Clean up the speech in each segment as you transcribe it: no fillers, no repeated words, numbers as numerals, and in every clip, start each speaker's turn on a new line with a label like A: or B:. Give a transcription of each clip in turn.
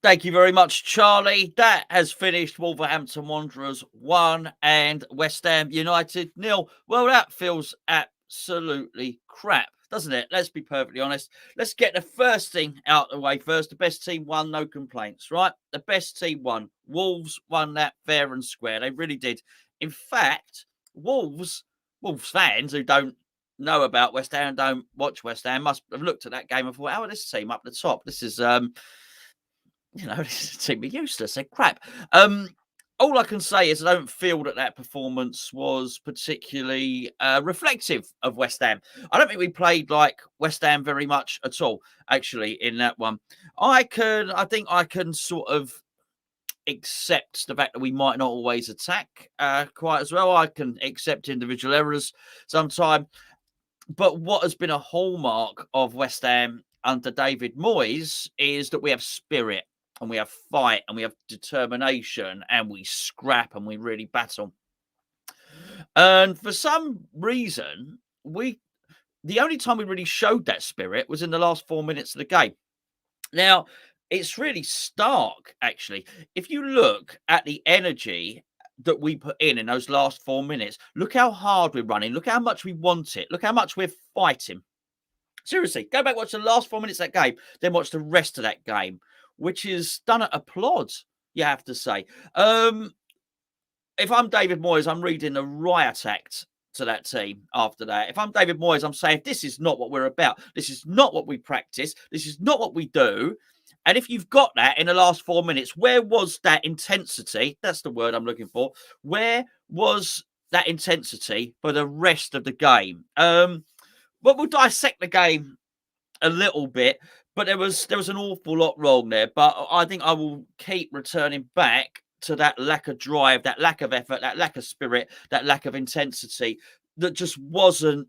A: Thank you very much, Charlie. That has finished Wolverhampton Wanderers 1 and West Ham United 0. Well, that feels absolutely crap, doesn't it? Let's be perfectly honest. Let's get the first thing out of the way first. The best team won, no complaints, right? The best team won. Wolves won that fair and square. They really did. In fact, Wolves fans who don't know about West Ham, don't watch West Ham, must have looked at that game and thought, "Oh, this team up the top. This is this is a team are useless. They're crap." All I can say is I don't feel that performance was particularly reflective of West Ham. I don't think we played like West Ham very much at all, actually, in that one. I think I can sort of accept the fact that we might not always attack quite as well. I can accept individual errors sometimes. But what has been a hallmark of West Ham under David Moyes is that we have spirit and we have fight and we have determination and we scrap and we really battle. And for some reason, the only time we really showed that spirit was in the last 4 minutes of the game. Now, it's really stark, actually. If you look at the energy that we put in those last 4 minutes, look how hard we're running. Look how much we want it. Look how much we're fighting. Seriously, go back, watch the last 4 minutes of that game, then watch the rest of that game, which is done at applaud, you have to say. If I'm David Moyes, I'm reading a riot act to that team after that. If I'm David Moyes, I'm saying, this is not what we're about. This is not what we practice. This is not what we do. And if you've got that in the last 4 minutes, where was that intensity? That's the word I'm looking for. Where was that intensity for the rest of the game? But we'll dissect the game a little bit. But there was an awful lot wrong there. But I think I will keep returning back to that lack of drive, that lack of effort, that lack of spirit, that lack of intensity that just wasn't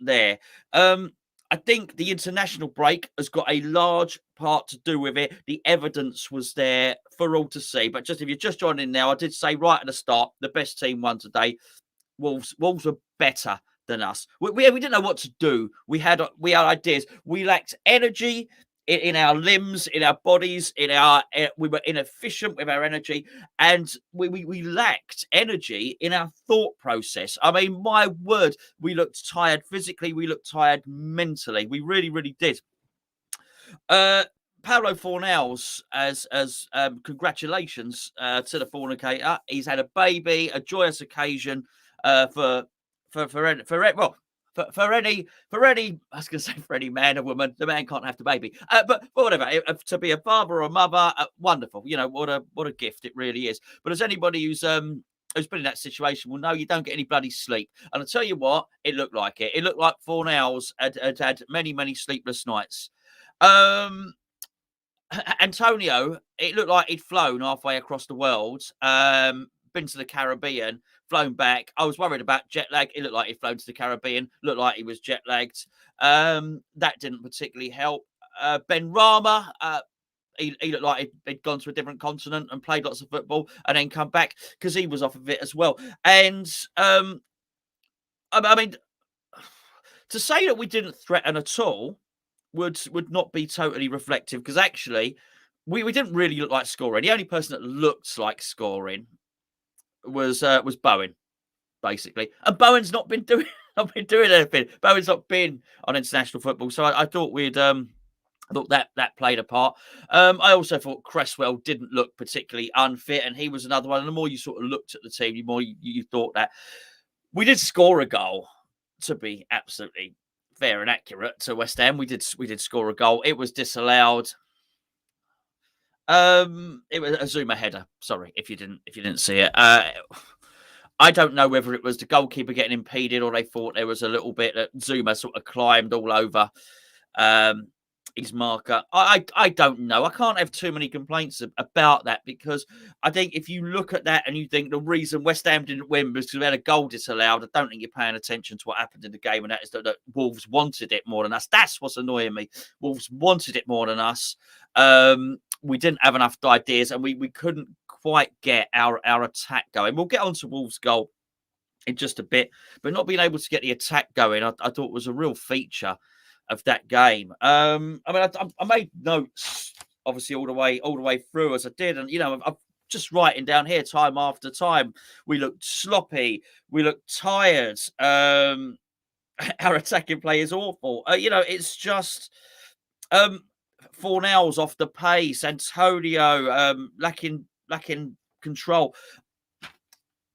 A: there. I think the international break has got a large part to do with it. The evidence was there for all to see. But just if you're just joining in now, I did say right at the start, the best team won today. Wolves were better than us. We didn't know what to do. We had ideas. We lacked energy in our limbs, in our bodies, we were inefficient with our energy, and we lacked energy in our thought process. I mean, my word, we looked tired physically, we looked tired mentally. We really, really did. Paulo Fornals, as congratulations to the fornicator. He's had a baby, a joyous occasion for any, I was going to say for any man or woman, the man can't have the baby, but whatever, to be a father or a mother, wonderful. What a gift it really is. But as anybody who's been in that situation will know, you don't get any bloody sleep. And I tell you what, it looked like it. It looked like Fornals had many, many sleepless nights. Antonio, it looked like he'd flown halfway across the world, been to the Caribbean, flown back. I was worried about jet lag. It looked like he'd flown to the Caribbean, looked like he was jet lagged. That didn't particularly help. Ben Rama, he looked like he'd gone to a different continent and played lots of football and then come back because he was off of it as well. And I mean, to say that we didn't threaten at all would not be totally reflective, because actually we didn't really look like scoring. The only person that looked like scoring was Bowen, basically. And Bowen's not been doing anything. Bowen's not been on international football. So I thought thought that played a part. I also thought Cresswell didn't look particularly unfit, and he was another one. And the more you sort of looked at the team, the more you thought that. We did score a goal, to be absolutely fair and accurate to West Ham. We did score a goal. It was disallowed. It was a Zuma header. Sorry if you didn't see it. I don't know whether it was the goalkeeper getting impeded or they thought there was a little bit that Zuma sort of climbed all over his marker. I don't know. I can't have too many complaints about that, because I think if you look at that and you think the reason West Ham didn't win was because we had a goal disallowed, I don't think you're paying attention to what happened in the game, and that is that Wolves wanted it more than us. That's what's annoying me. Wolves wanted it more than us. We didn't have enough ideas, and we couldn't quite get our attack going. We'll get on to Wolves' goal in just a bit, but not being able to get the attack going, I thought was a real feature of that game. I mean, I made notes obviously all the way through as I did. And, I'm just writing down here time after time. We looked sloppy. We looked tired. Our attacking play is awful. It's just Fornals off the pace. Antonio lacking control.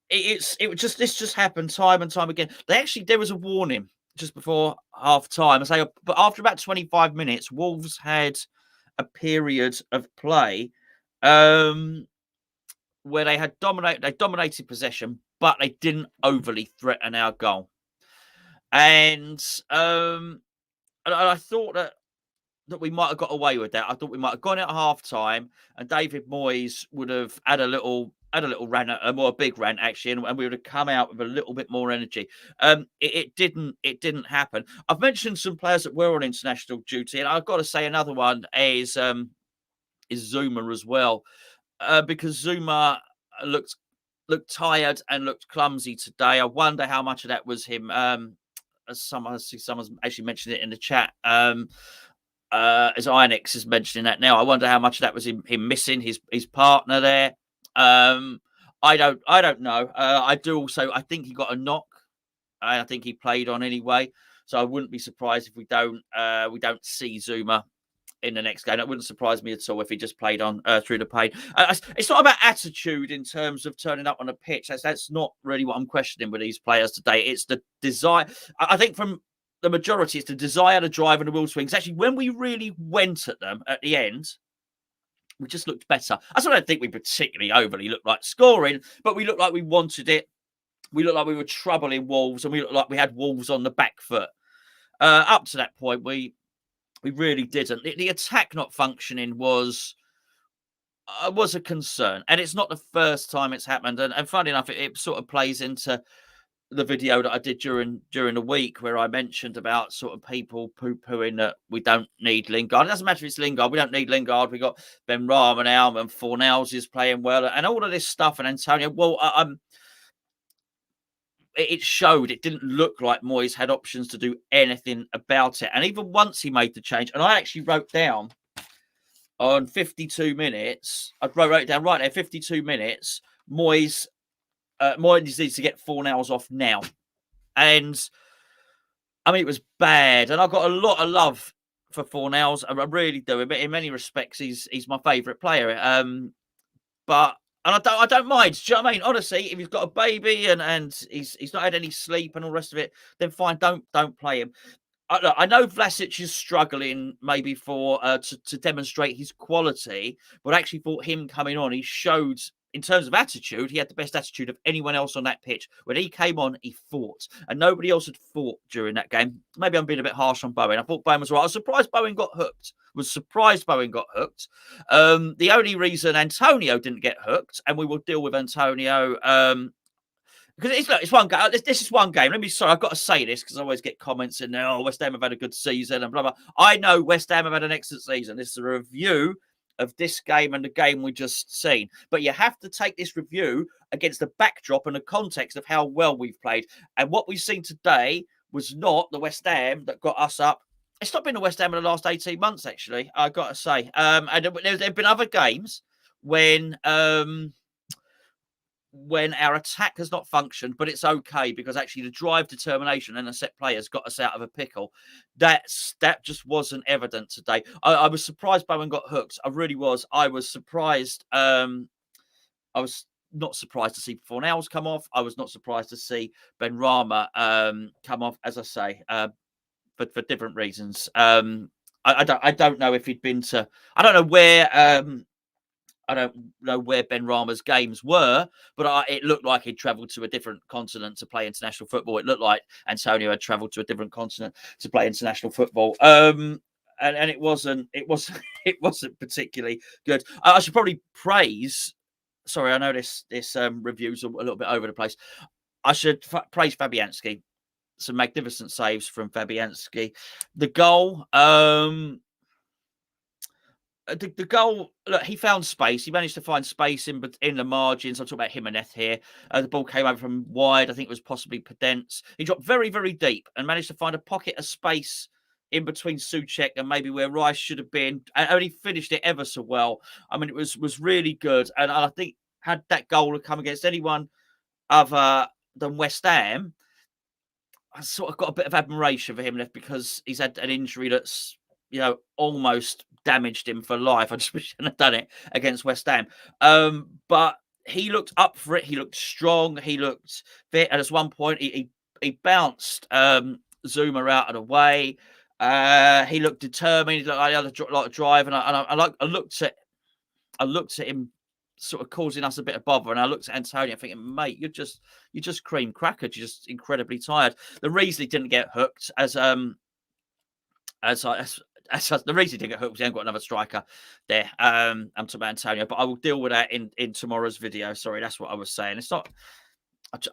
A: This just happened time and time again. There was a warning just before half time. But after about 25 minutes, Wolves had a period of play where they dominated possession, but they didn't overly threaten our goal. And I thought that we might have got away with that. I thought we might have gone at half time, and David Moyes would have had a little rant, a more big rant actually, and we would have come out with a little bit more energy. It didn't happen. I've mentioned some players that were on international duty, and I've got to say another one is Zuma as well, because Zuma looked tired and looked clumsy today. I wonder how much of that was him. Someone's actually mentioned it in the chat. As Inex is mentioning that now, I wonder how much of that was him missing his partner there. I don't know. I think he got a knock. I think he played on anyway, so I wouldn't be surprised if we don't see Zuma in the next game. That wouldn't surprise me at all if he just played on through the pain. It's not about attitude in terms of turning up on a pitch. That's not really what I'm questioning with these players today. It's the desire. I think from the majority, it's the desire, the drive, and the will swings. Actually, when we really went at them at the end, we just looked better. I don't think we particularly overly looked like scoring, but we looked like we wanted it. We looked like we were troubling Wolves, and we looked like we had Wolves on the back foot. Up to that point, we really didn't. The attack not functioning was a concern, and it's not the first time it's happened. And funny enough, it sort of plays into the video that I did during the week where I mentioned about sort of people poo-pooing that we don't need Lingard. It doesn't matter if it's Lingard. We don't need Lingard. We got Ben Rama now, and Fornals is playing well, and all of this stuff. And Antonio, well, it showed. It didn't look like Moyes had options to do anything about it. And even once he made the change, and I actually wrote down on 52 minutes, I wrote it down right there, 52 minutes, Moyes needs to get Fornals off now. And I mean, it was bad. And I've got a lot of love for Fornals. I really do. But in many respects, he's my favourite player. But I don't mind. Do you know what I mean? Honestly, if he's got a baby and he's not had any sleep and all the rest of it, then fine, don't play him. I know Vlasic is struggling maybe to demonstrate his quality, but I actually thought him coming on, he showed, in terms of attitude, he had the best attitude of anyone else on that pitch. When he came on, he fought, and nobody else had fought during that game. Maybe I'm being a bit harsh on Bowen. I thought Bowen was right. I was surprised Bowen got hooked. The only reason Antonio didn't get hooked, and we will deal with Antonio, because it's one game. This is one game. I've got to say this because I always get comments in there. Oh, West Ham have had a good season and blah blah. I know West Ham have had an excellent season. This is a review of this game and the game we just seen. But you have to take this review against the backdrop and the context of how well we've played. And what we've seen today was not the West Ham that got us up. It's not been the West Ham in the last 18 months, actually, I've got to say. And there have been other games when our attack has not functioned, but it's okay because actually the drive, determination, and the set players got us out of a pickle. That just wasn't evident today. I was surprised Bowen got hooked. I really was. I was surprised. I was not surprised to see Fornals come off. I was not surprised to see Ben Rama come off, as I say, for different reasons. I don't know if he'd been to. I don't know where Ben Rama's games were, but it looked like he'd travelled to a different continent to play international football. It looked like Antonio had travelled to a different continent to play international football. And it wasn't particularly good. I should probably praise. Sorry, I know this review's a little bit over the place. I should praise Fabianski. Some magnificent saves from Fabianski. The goal. The goal, look, he found space. He managed to find space in the margins. I'm talking about Jimenez here. The ball came over from wide. I think it was possibly Pedence. He dropped very, very deep and managed to find a pocket of space in between Souček and maybe where Rice should have been, and only finished it ever so well. I mean, it was really good, and I think had that goal come against anyone other than West Ham, I sort of got a bit of admiration for him left because he's had an injury that's, almost damaged him for life. I just wish he hadn't done it against West Ham. But he looked up for it. He looked strong. He looked fit. And at one point, he bounced Zuma out of the way. He looked determined. He looked like he had a lot of drive. And I looked at him sort of causing us a bit of bother. And I looked at Antonio thinking, mate, you're just cream crackered. You're just incredibly tired. The reason he didn't get hooked the reason he didn't get hooked was he ain't got another striker there. I'm talking about Antonio, but I will deal with that in tomorrow's video. Sorry, that's what I was saying. It's not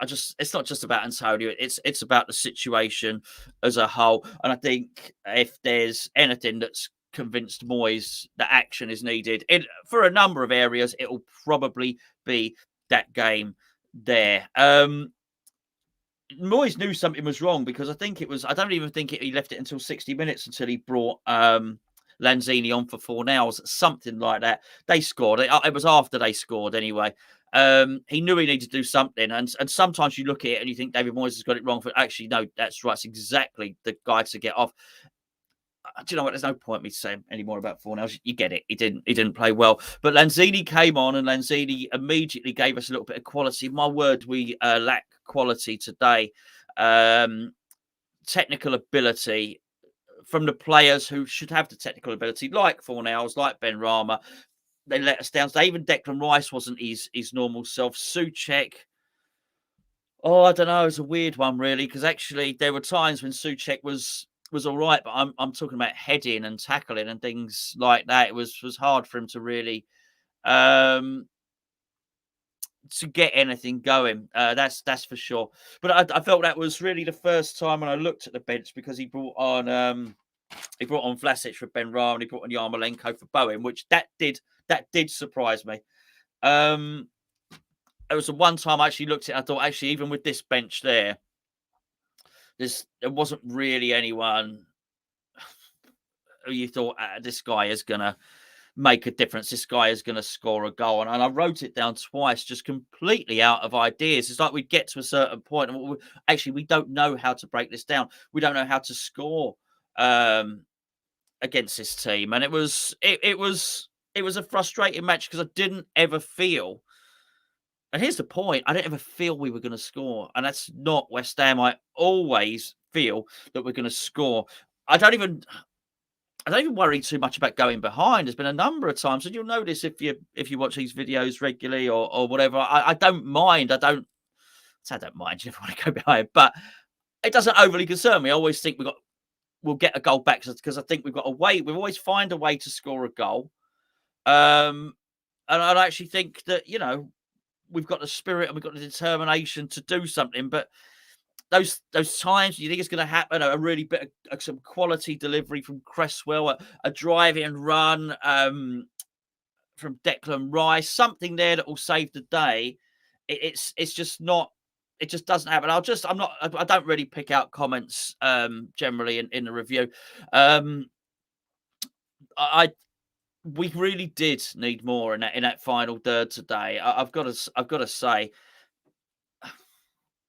A: just about Antonio. It's about the situation as a whole. And I think if there's anything that's convinced Moyes that action is needed for a number of areas, it will probably be that game there. Moyes knew something was wrong because I don't even think he left it until 60 minutes until he brought Lanzini on for Fornals, something like that. They scored. It was after they scored anyway. He knew he needed to do something. And sometimes you look at it and you think David Moyes has got it wrong. But actually, no, that's right. It's exactly the guy to get off. Do you know what? There's no point me saying any more about Fornals. You get it. He didn't play well. But Lanzini came on, and Lanzini immediately gave us a little bit of quality. My word, we lack quality today. Technical ability from the players who should have the technical ability, like Fornals, like Ben Rama. They let us down. So even Declan Rice wasn't his normal self. Souček, I don't know. It's a weird one, really, because actually there were times when Souček was all right, but I'm talking about heading and tackling and things like that. It was hard for him to really to get anything going. That's for sure. But I felt that was really the first time when I looked at the bench because he brought on Vlasic for Ben Ra and he brought on Yarmolenko for Bowen, which that did surprise me. It was the one time I actually looked at it, I thought, actually, even with this bench there wasn't really anyone who you thought, this guy is going to make a difference. This guy is going to score a goal. And I wrote it down twice, just completely out of ideas. It's like we get to a certain point and actually we don't know how to break this down. We don't know how to score against this team. And it was a frustrating match because I didn't ever feel. And here's the point. I didn't ever feel we were going to score. And that's not West Ham. I always feel that we're going to score. I don't even worry too much about going behind. There's been a number of times, and you'll notice if you watch these videos regularly or whatever, I don't mind. I don't mind. You never want to go behind, but it doesn't overly concern me. I always think we'll get a goal back because I think we've got a way. We always find a way to score a goal. And I actually think that, we've got the spirit and we've got the determination to do something, but those times you think it's going to happen, a really bit of some quality delivery from Cresswell, a driving run from Declan Rice, something there that will save the day. It's just not. It just doesn't happen. I don't really pick out comments generally in the review. We really did need more in that final third today. I've got to say,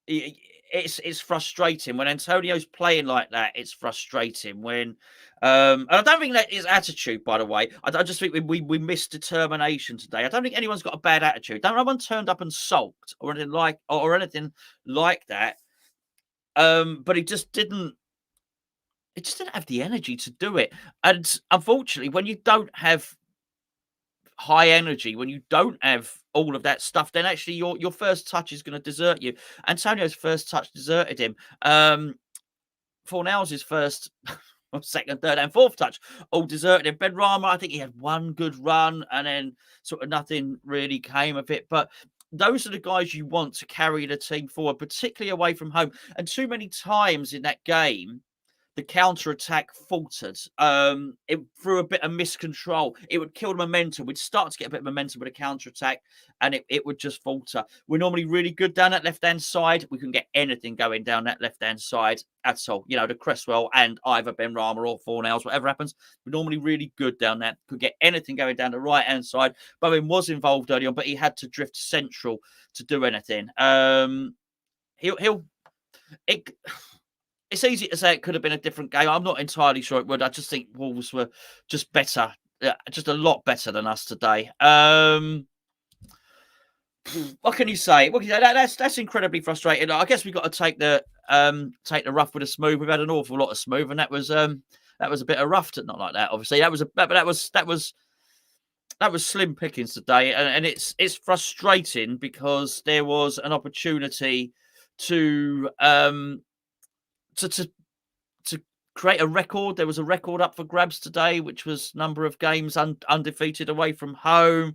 A: it's frustrating when Antonio's playing like that. It's frustrating when, and I don't think that is attitude, by the way. I just think we missed determination today. I don't think anyone's got a bad attitude. No one turned up and sulked or anything like that. But he just didn't. It just didn't have the energy to do it. And unfortunately, when you don't have high energy, when you don't have all of that stuff, then actually your first touch is going to desert you. Antonio's first touch deserted him. Fornals' first, second, third, and fourth touch all deserted him. Ben Rama, I think he had one good run, and then sort of nothing really came of it. But those are the guys you want to carry the team forward, particularly away from home. And too many times in that game, the counter-attack faltered. It through a bit of miscontrol. It would kill the momentum. We'd start to get a bit of momentum with a counter-attack, and it would just falter. We're normally really good down that left-hand side. We couldn't get anything going down that left-hand side at all. You know, the Cresswell and either Ben Rama or Fornells, whatever happens, we're normally really good down that. Could get anything going down the right-hand side. Bowen was involved early on, but he had to drift central to do anything. It's easy to say it could have been a different game. I'm not entirely sure it would. I just think Wolves were just better, just a lot better than us today. What can you say? That's incredibly frustrating. I guess we've got to take the rough with the smooth. We've had an awful lot of smooth, and that was a bit of rough. Not like that, obviously. That was slim pickings today, and it's frustrating because there was an opportunity to create a record. There was a record up for grabs today, which was number of games undefeated away from home.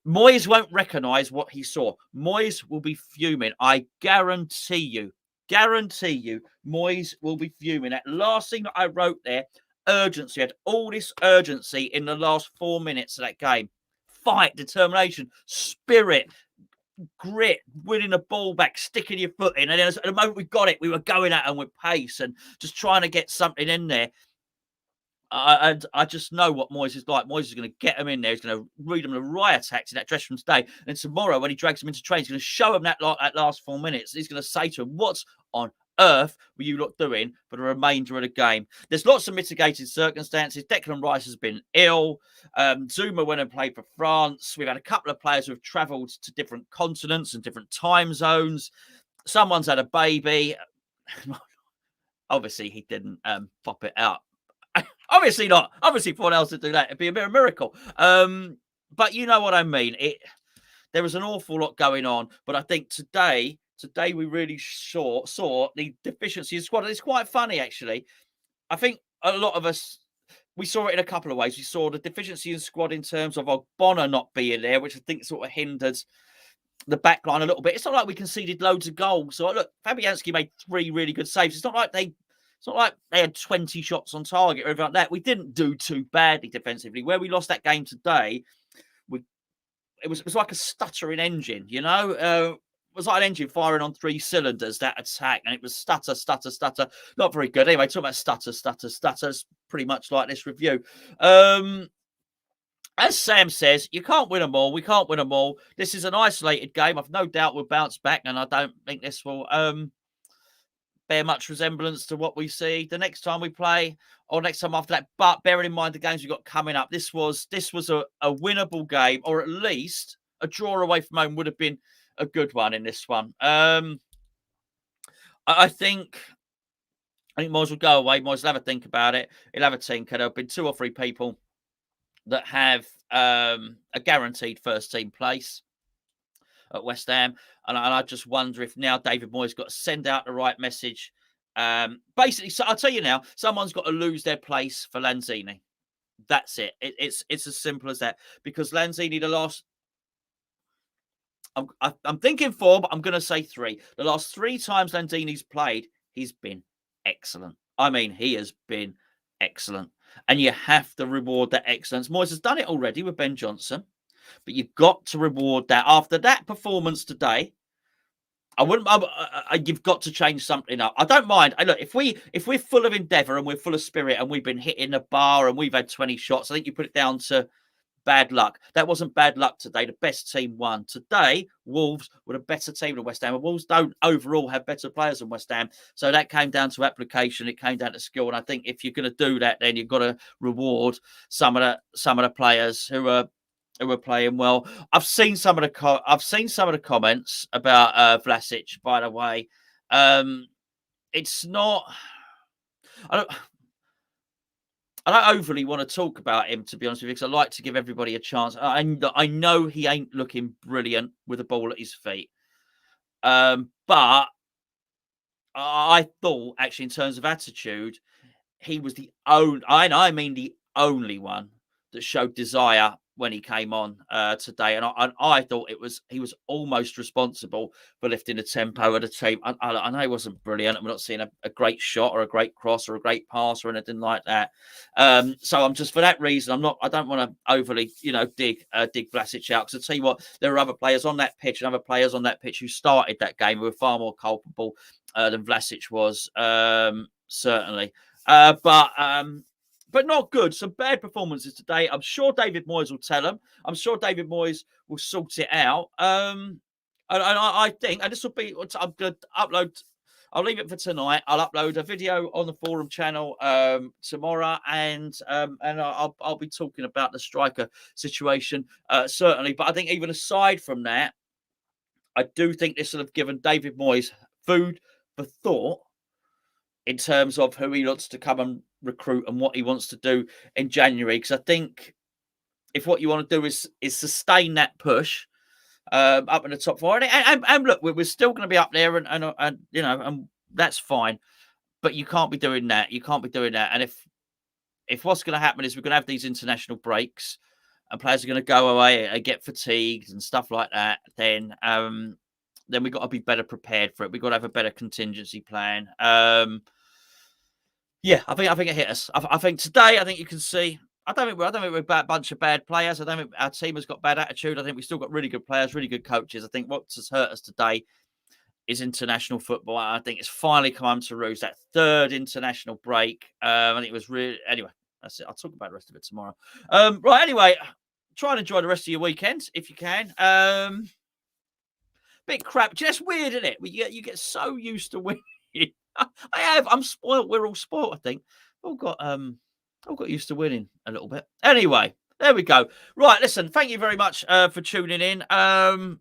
A: Moyes won't recognise what he saw. Moyes will be fuming. I guarantee you. Moyes will be fuming. That last thing that I wrote there, urgency. Had all this urgency in the last 4 minutes of that game. Fight, determination, spirit, grit, winning the ball back, sticking your foot in. And then at the moment we got it, we were going at them with pace and just trying to get something in there. I just know what Moyes is like. Moyes is going to get them in there. He's going to read them the riot attacks in that dressing room today. And tomorrow, when he drags them into training, he's going to show them that last 4 minutes. He's going to say to them, "What's on earth were you lot doing for the remainder of the game?" There's lots of mitigating circumstances. Declan Rice has been ill. Zuma went and played for France. We've had a couple of players who have travelled to different continents and different time zones. Someone's had a baby. Obviously, he didn't pop it out. Obviously not. Obviously, for else to do that, it'd be a bit of a miracle. But you know what I mean. There was an awful lot going on, but I think today we really saw the deficiency of the squad. And it's quite funny, actually. I think a lot of us, we saw it in a couple of ways. We saw the deficiency in the squad in terms of Ogbonna not being there, which I think sort of hindered the back line a little bit. It's not like we conceded loads of goals. So look, Fabianski made 3 really good saves. It's not like they had 20 shots on target or anything like that. We didn't do too badly defensively. Where we lost that game today, it was like a stuttering engine, you know? It was like an engine firing on 3 cylinders, that attack, and it was stutter. Not very good. Anyway, talking about stutter. It's pretty much like this review. As Sam says, you can't win them all. We can't win them all. This is an isolated game. I've no doubt we'll bounce back, and I don't think this will bear much resemblance to what we see the next time we play or next time after that. But bearing in mind the games we've got coming up, this was a winnable game, or at least a draw away from home would have been a good one in this one. I think Moyes will go away. Moyes will have a think about it. He'll have a tinker. There'll be 2 or 3 people that have a guaranteed first team place at West Ham. And I just wonder if now David Moyes got to send out the right message. Basically, so I'll tell you now, someone's got to lose their place for Lanzini. That's it. It's as simple as that. Because Lanzini, the last... I'm thinking 4, but I'm going to say 3. The last 3 times Lanzini's played, he's been excellent. I mean, he has been excellent. And you have to reward that excellence. Moyes has done it already with Ben Johnson. But you've got to reward that. After that performance today, you've got to change something up. I don't mind. Look, if we're full of endeavour and we're full of spirit and we've been hitting the bar and we've had 20 shots, I think you put it down to bad luck. That wasn't bad luck today. The best team won. Today, Wolves were a better team than West Ham. And Wolves don't overall have better players than West Ham. So that came down to application. It came down to skill. And I think if you're going to do that, then you've got to reward some of the players who are playing well. I've seen some of the comments about Vlasic. By the way, it's not. I don't overly want to talk about him, to be honest with you, because I like to give everybody a chance. I know he ain't looking brilliant with the ball at his feet, but I thought actually in terms of attitude, he was the only one that showed desire when he came on today, and I thought he was almost responsible for lifting the tempo of the team. I know he wasn't brilliant, and we're not seeing a great shot or a great cross or a great pass or anything like that. So I'm just, for that reason, I don't want to overly, dig Vlasic out, because I tell you what, there are other players on that pitch and other players on that pitch who started that game who were far more culpable than Vlasic was, certainly. But not good. Some bad performances today. I'm sure David Moyes will tell them. I'm sure David Moyes will sort it out. And I think, and this will be, I'm going to upload, I'll leave it for tonight. I'll upload a video on the forum channel tomorrow, and I'll be talking about the striker situation, certainly. But I think even aside from that, I do think this will have given David Moyes food for thought in terms of who he wants to come and recruit and what he wants to do in January. Because I think if what you want to do is sustain that push up in the top four, and look, we're still going to be up there, and that's fine. But you can't be doing that. You can't be doing that. And if what's going to happen is we're going to have these international breaks, and players are going to go away and get fatigued and stuff like that, then we've got to be better prepared for it. We've got to have a better contingency plan. Yeah, I think it hit us. I think today, I think you can see, I don't think we're a bunch of bad players. I don't think our team has got bad attitude. I think we've still got really good players, really good coaches. I think what has hurt us today is international football. I think it's finally come to roost, that third international break. I think it was really, anyway, that's it. I'll talk about the rest of it tomorrow. Right, anyway, try and enjoy the rest of your weekend if you can. Bit crap, just weird, isn't it? You get so used to winning. I'm spoiled. We're all spoiled, I think. All got used to winning a little bit. Anyway, there we go. Right, listen, thank you very much for tuning in.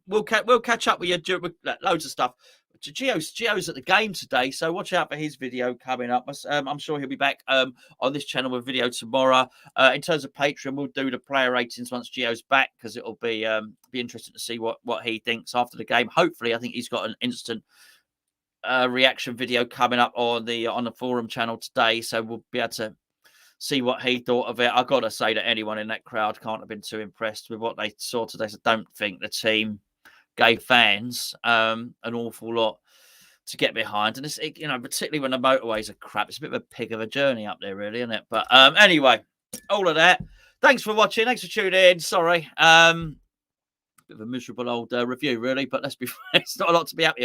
A: We'll catch up with you with loads of stuff. Gio's at the game today, so watch out for his video coming up. I'm sure he'll be back on this channel with a video tomorrow. In terms of Patreon, we'll do the player ratings once Gio's back, because it'll be interesting to see what he thinks after the game. Hopefully, I think he's got an instant reaction video coming up on the forum channel today, so we'll be able to see what he thought of it. I've got to say that anyone in that crowd can't have been too impressed with what they saw today. So I don't think the team gave fans an awful lot to get behind, and it's particularly when the motorways are crap. It's a bit of a pig of a journey up there, really, isn't it? But anyway, all of that. Thanks for watching. Thanks for tuning in. Sorry, bit of a miserable old review, really, but let's be fair, it's not a lot to be happy about.